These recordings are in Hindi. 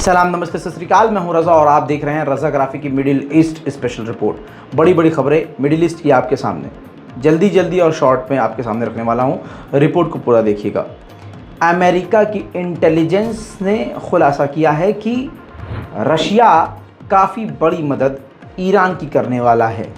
सलाम, नमस्ते, सत श्री अकाल। मैं हूं रज़ा और आप देख रहे हैं रज़ा ग्राफी की मिडिल ईस्ट स्पेशल रिपोर्ट। बड़ी बड़ी खबरें मिडिल ईस्ट की आपके सामने जल्दी और शॉर्ट में आपके सामने रखने वाला हूं। रिपोर्ट को पूरा देखिएगा। अमेरिका की इंटेलिजेंस ने खुलासा किया है कि रशिया काफ़ी बड़ी मदद ईरान की करने वाला है।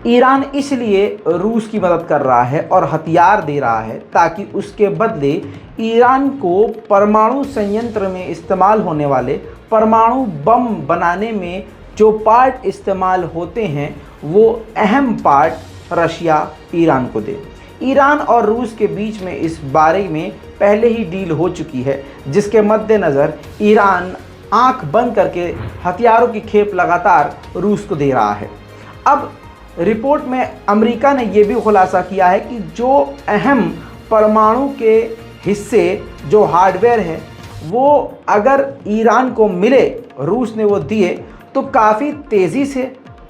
ईरान इसलिए रूस की मदद कर रहा है और हथियार दे रहा है ताकि उसके बदले ईरान को परमाणु संयंत्र में इस्तेमाल होने वाले परमाणु बम बनाने में जो पार्ट इस्तेमाल होते हैं वो अहम पार्ट रशिया ईरान को दे। ईरान और रूस के बीच में इस बारे में पहले ही डील हो चुकी है, जिसके मद्देनज़र ईरान आंख बंद करके हथियारों की खेप लगातार रूस को दे रहा है। अब रिपोर्ट में अमेरिका ने यह भी खुलासा किया है कि जो अहम परमाणु के हिस्से जो हार्डवेयर है वो अगर ईरान को मिले, रूस ने वो दिए तो काफ़ी तेज़ी से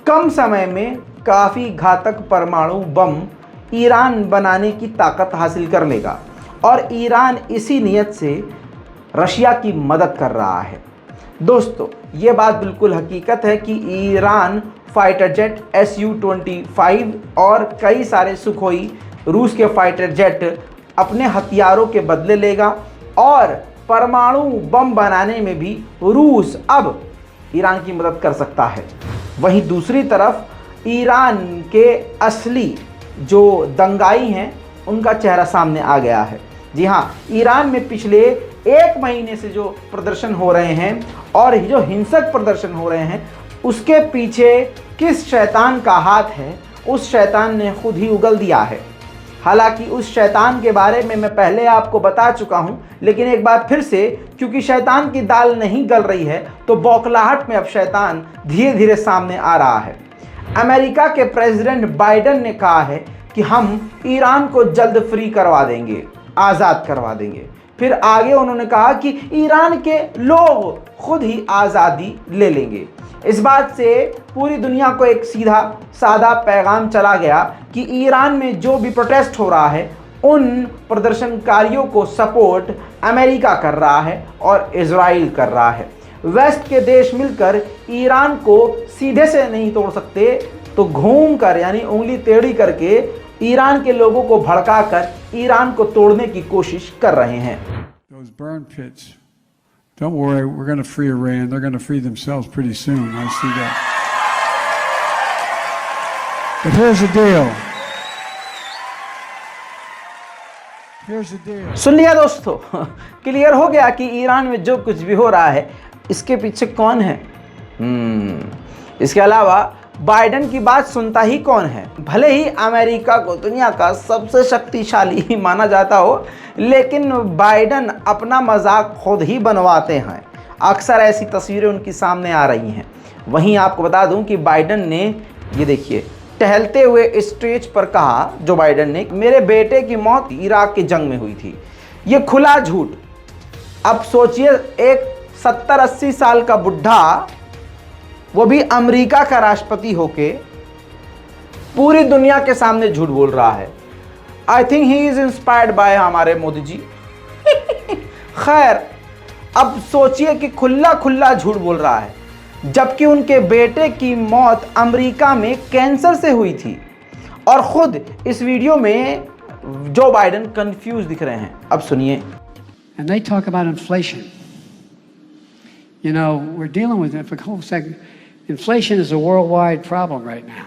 कम समय में काफ़ी घातक परमाणु बम ईरान बनाने की ताकत हासिल कर लेगा। और ईरान इसी नियत से रशिया की मदद कर रहा है। दोस्तों, ये बात बिल्कुल हकीकत है कि ईरान फाइटर जेट Su-25 और कई सारे सुखोई रूस के फाइटर जेट अपने हथियारों के बदले लेगा और परमाणु बम बनाने में भी रूस अब ईरान की मदद कर सकता है। वहीं दूसरी तरफ ईरान के असली जो दंगाई हैं उनका चेहरा सामने आ गया है। जी हाँ, ईरान में पिछले 1 महीने से जो प्रदर्शन हो रहे हैं और जो हिंसक प्रदर्शन हो रहे हैं उसके पीछे किस शैतान का हाथ है, उस शैतान ने खुद ही उगल दिया है। हालांकि उस शैतान के बारे में मैं पहले आपको बता चुका हूं, लेकिन एक बार फिर से, क्योंकि शैतान की दाल नहीं गल रही है तो बौखलाहट में अब शैतान धीरे धीरे सामने आ रहा है। अमेरिका के प्रेसिडेंट बाइडेन ने कहा है कि हम ईरान को जल्द फ्री करवा देंगे, आज़ाद करवा देंगे। फिर आगे उन्होंने कहा कि ईरान के लोग खुद ही आज़ादी ले लेंगे। इस बात से पूरी दुनिया को एक सीधा सादा पैगाम चला गया कि ईरान में जो भी प्रोटेस्ट हो रहा है उन प्रदर्शनकारियों को सपोर्ट अमेरिका कर रहा है और इजराइल कर रहा है। वेस्ट के देश मिलकर ईरान को सीधे से नहीं तोड़ सकते, तो घूम कर यानी उंगली टेढ़ी करके ईरान के लोगों को भड़काकर ईरान को तोड़ने की कोशिश कर रहे हैं। Don't worry, we're going to free Iran. They're going to free themselves pretty soon. I see that. But here's the deal. Here's the deal. सुन लिया दोस्तों, क्लियर हो गया कि ईरान में जो कुछ भी हो रहा है इसके पीछे कौन है। इसके अलावा बाइडेन की बात सुनता ही कौन है। भले ही अमेरिका को दुनिया का सबसे शक्तिशाली माना जाता हो, लेकिन बाइडेन अपना मजाक खुद ही बनवाते हैं। अक्सर ऐसी तस्वीरें उनकी सामने आ रही हैं। वहीं आपको बता दूं कि बाइडेन ने, ये देखिए, टहलते हुए स्टेज पर कहा, जो बाइडेन ने, मेरे बेटे की मौत इराक की जंग में हुई थी। ये खुला झूठ। अब सोचिए, एक 70-80 साल का बुढ़ा, वो भी अमेरिका का राष्ट्रपति होके पूरी दुनिया के सामने झूठ बोल रहा है। I think he is inspired by हमारे मोदी जी। खैर, अब सोचिए कि खुला झूठ बोल रहा है, जबकि उनके बेटे की मौत अमेरिका में कैंसर से हुई थी। और खुद इस वीडियो में जो बाइडेन कंफ्यूज दिख रहे हैं। अब सुनिए। And they talk about inflation. You know, we're dealing with it for a whole second. Inflation is a worldwide problem right now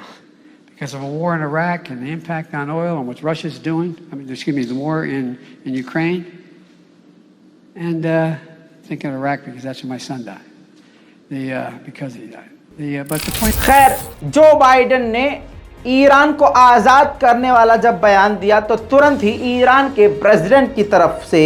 because of a war in Iraq and the impact on oil and what Russia's doing. The war in Ukraine. And thinking of Iraq because that's where my son died. Because he died. But the point. खैर, जो बाइडेन ने ईरान को आज़ाद करने वाला जब बयान दिया तो तुरंत ही ईरान के प्रेसिडेंट की तरफ से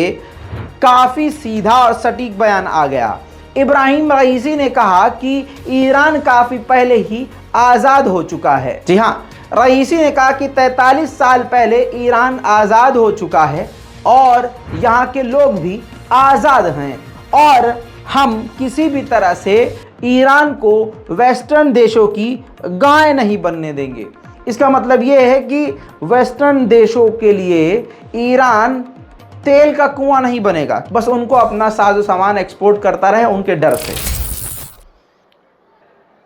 काफ़ी सीधा और सटीक बयान आ गया। इब्राहिम रईसी ने कहा कि ईरान काफ़ी पहले ही आज़ाद हो चुका है। जी हाँ, रईसी ने कहा कि 43 साल पहले ईरान आज़ाद हो चुका है और यहाँ के लोग भी आज़ाद हैं और हम किसी भी तरह से ईरान को वेस्टर्न देशों की गाय नहीं बनने देंगे। इसका मतलब ये है कि वेस्टर्न देशों के लिए ईरान तेल का कुआं नहीं बनेगा। बस उनको अपना साजो सामान एक्सपोर्ट करता रहे उनके डर से।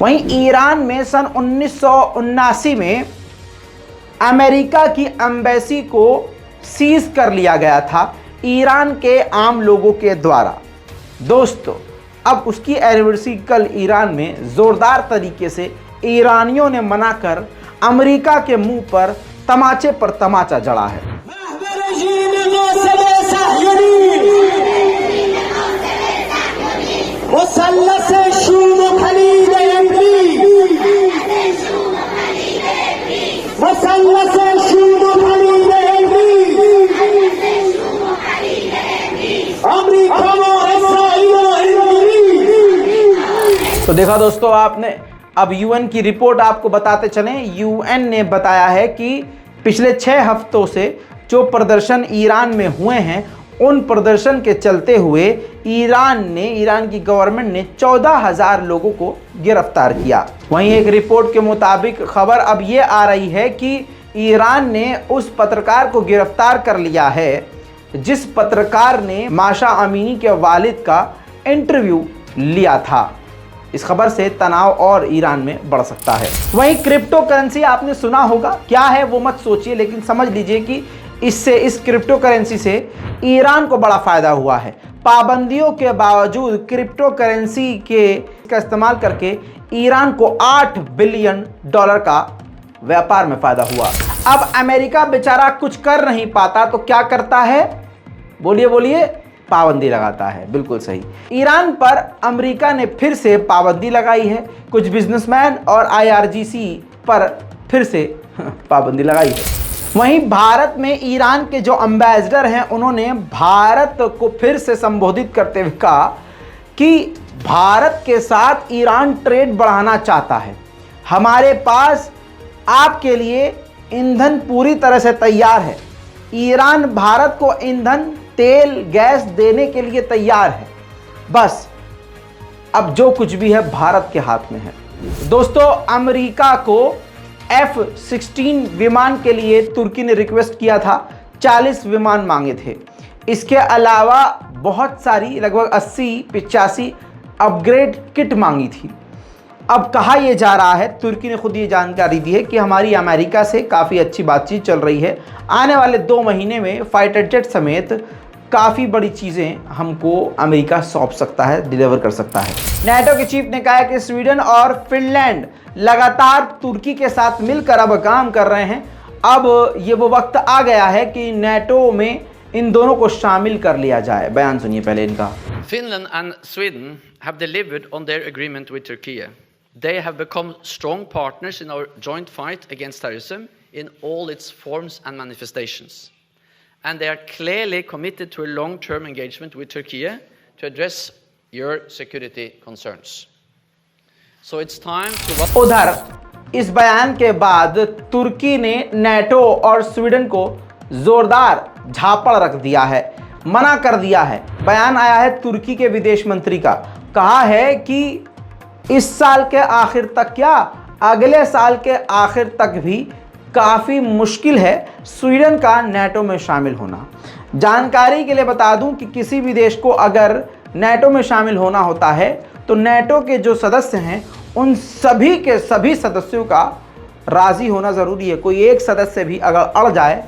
वहीं ईरान में सन 1979 में अमेरिका की एम्बेसी को सीज कर लिया गया था ईरान के आम लोगों के द्वारा। दोस्तों, अब उसकी एनिवर्सरी कल ईरान में ज़ोरदार तरीके से ईरानियों ने मनाकर अमेरिका के मुंह पर तमाचा जड़ा है। तो देखा दोस्तों आपने, अब यूएन की रिपोर्ट आपको बताते चलें। यूएन ने बताया है कि पिछले 6 हफ्तों से जो प्रदर्शन ईरान में हुए हैं उन प्रदर्शन के चलते हुए ईरान की गवर्नमेंट ने 14,000 लोगों को गिरफ्तार किया। वहीं एक रिपोर्ट के मुताबिक खबर अब ये आ रही है कि ईरान ने उस पत्रकार को गिरफ्तार कर लिया है जिस पत्रकार ने माशा अमीनी के वालिद का इंटरव्यू लिया था। इस खबर से तनाव और ईरान में बढ़ सकता है। वहीं क्रिप्टो करेंसी आपने सुना होगा, क्या है वो मत सोचिए, लेकिन समझ लीजिए कि इस क्रिप्टो करेंसी से ईरान को बड़ा फायदा हुआ है। पाबंदियों के बावजूद क्रिप्टो करेंसी का इस्तेमाल करके ईरान को $8 बिलियन का व्यापार में फायदा हुआ। अब अमेरिका बेचारा कुछ कर नहीं पाता तो क्या करता है, बोलिए, पाबंदी लगाता है। बिल्कुल सही, ईरान पर अमेरिका ने फिर से पाबंदी लगाई है। कुछ बिजनेसमैन और IRGC पर फिर से पाबंदी लगाई है। वहीं भारत में ईरान के जो एम्बेसडर हैं उन्होंने भारत को फिर से संबोधित करते हुए कहा कि भारत के साथ ईरान ट्रेड बढ़ाना चाहता है। हमारे पास आपके लिए ईंधन पूरी तरह से तैयार है। ईरान भारत को ईंधन, तेल, गैस देने के लिए तैयार है। बस अब जो कुछ भी है भारत के हाथ में है। दोस्तों, अमेरिका को F-16 विमान के लिए तुर्की ने रिक्वेस्ट किया था, 40 विमान मांगे थे। इसके अलावा बहुत सारी लगभग 80-85 अपग्रेड किट मांगी थी। अब कहा यह जा रहा है, तुर्की ने खुद ये जानकारी दी है कि हमारी अमेरिका से काफ़ी अच्छी बातचीत चल रही है। आने वाले 2 महीने में फाइटर जेट समेत काफ़ी बड़ी चीज़ें हमको अमेरिका सौंप सकता है, डिलीवर कर सकता है। नाटो के चीफ ने कहा है कि स्वीडन और फिनलैंड लगातार तुर्की के साथ मिलकर अब काम कर रहे हैं। अब ये वो वक्त आ गया है कि नाटो में इन दोनों को शामिल कर लिया जाए। बयान सुनिए पहले इनका। Finland and Sweden have delivered on their agreement with Turkey. They have become strong partners in our joint fight against terrorism in all its forms and manifestations. And they are clearly committed to a long-term engagement with Turkey to address your security concerns. So it's time to... उधर इस बयान के बाद तुर्की ने नाटो और स्वीडन को जोरदार झापड़ रख दिया है, मना कर दिया है। बयान आया है तुर्की के विदेश मंत्री का, कहा है कि इस साल के आखिर तक क्या अगले साल के आखिर तक भी काफ़ी मुश्किल है स्वीडन का नाटो में शामिल होना। जानकारी के लिए बता दूं कि किसी भी देश को अगर नाटो में शामिल होना होता है तो नाटो के जो सदस्य हैं उन सभी के सभी सदस्यों का राज़ी होना ज़रूरी है। कोई एक सदस्य भी अगर अड़ जाए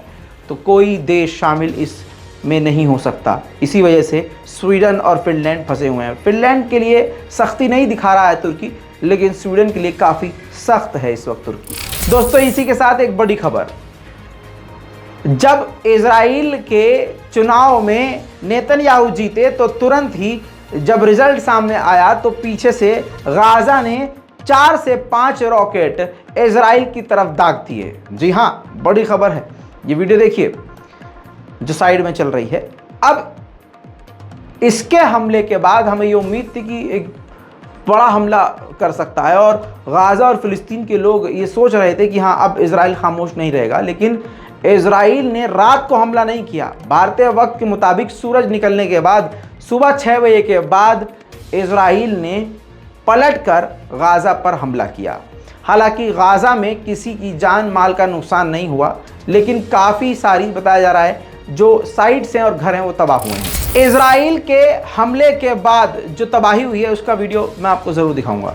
तो कोई देश शामिल इसमें नहीं हो सकता। इसी वजह से स्वीडन और फिनलैंड फंसे हुए हैं। फिनलैंड के लिए सख्ती नहीं दिखा रहा है तुर्की, लेकिन स्वीडन के लिए काफ़ी सख्त है इस वक्त तुर्की। दोस्तों, इसी के साथ एक बड़ी खबर, जब इजराइल के चुनाव में नेतन्याहू जीते तो तुरंत ही जब रिजल्ट सामने आया तो पीछे से गाजा ने 4 से 5 रॉकेट इजराइल की तरफ दाग दिए। जी हाँ, बड़ी खबर है। ये वीडियो देखिए जो साइड में चल रही है। अब इसके हमले के बाद हमें ये उम्मीद थी कि एक बड़ा हमला कर सकता है और गाज़ा और फ़िलिस्तीन के लोग ये सोच रहे थे कि हाँ अब इजराइल खामोश नहीं रहेगा, लेकिन इजराइल ने रात को हमला नहीं किया। भारतीय वक्त के मुताबिक सूरज निकलने के बाद सुबह 6 बजे के बाद इजराइल ने पलटकर गाज़ा पर हमला किया। हालांकि गाज़ा में किसी की जान माल का नुकसान नहीं हुआ, लेकिन काफ़ी सारी बताया जा रहा है जो साइट्स हैं और घर हैं वो तबाह हुए हैं। इजराइल के हमले के बाद जो तबाही हुई है उसका वीडियो मैं आपको ज़रूर दिखाऊंगा।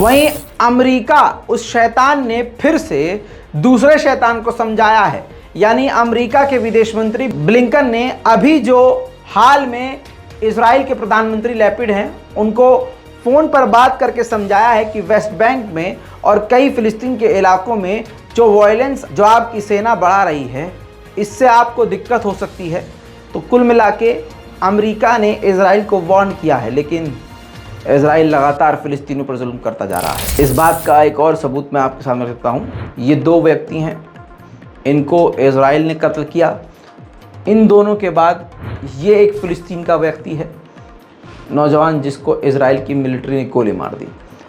वहीं अमेरिका उस शैतान ने फिर से दूसरे शैतान को समझाया है। यानी अमेरिका के विदेश मंत्री ब्लिंकन ने अभी जो हाल में इजराइल के प्रधानमंत्री लैपिड हैं उनको फ़ोन पर बात करके समझाया है कि वेस्ट बैंक में और कई फ़िलिस्तीन के इलाकों में जो वायलेंस जो आपकी सेना बढ़ा रही है इससे आपको दिक्कत हो सकती है। तो कुल मिला के अमेरिका ने इजराइल को वार्न किया है, लेकिन इजराइल लगातार फ़िलिस्तीनियों पर जुल्म करता जा रहा है। इस बात का एक और सबूत मैं आपके सामने रखता हूँ। ये 2 व्यक्ति हैं, इनको इजराइल ने कत्ल किया। इन दोनों के बाद ये एक फ़िलिस्तीन का व्यक्ति है, नौजवान, जिसको इजराइल की मिलिट्री ने गोली मार दी।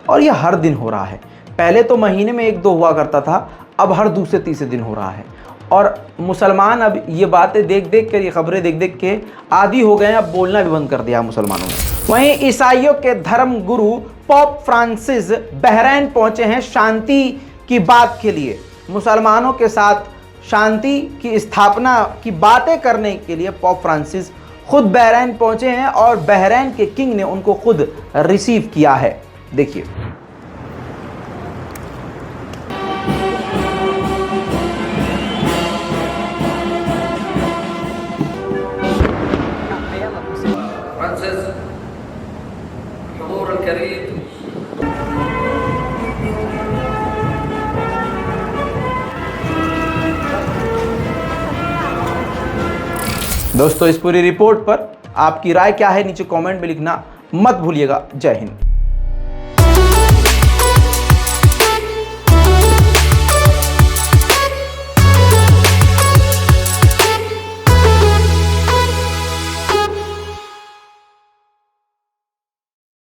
और ये हर दिन हो रहा है। पहले तो महीने में 1-2 हुआ करता था, अब हर दूसरे तीसरे दिन हो रहा है। और मुसलमान अब ये बातें देख देख कर, ये खबरें देख देख के आदी हो गए हैं। अब बोलना भी बंद कर दिया मुसलमानों ने। वहीं ईसाइयों के धर्म गुरु पोप फ्रांसिस बहरीन पहुंचे हैं शांति की बात के लिए। मुसलमानों के साथ शांति की स्थापना की बातें करने के लिए पोप फ्रांसिस खुद बहरीन पहुंचे हैं और बहरीन के किंग ने उनको खुद रिसीव किया है। देखिए। दोस्तों, इस पूरी रिपोर्ट पर आपकी राय क्या है नीचे कमेंट में लिखना मत भूलिएगा। जय हिंद।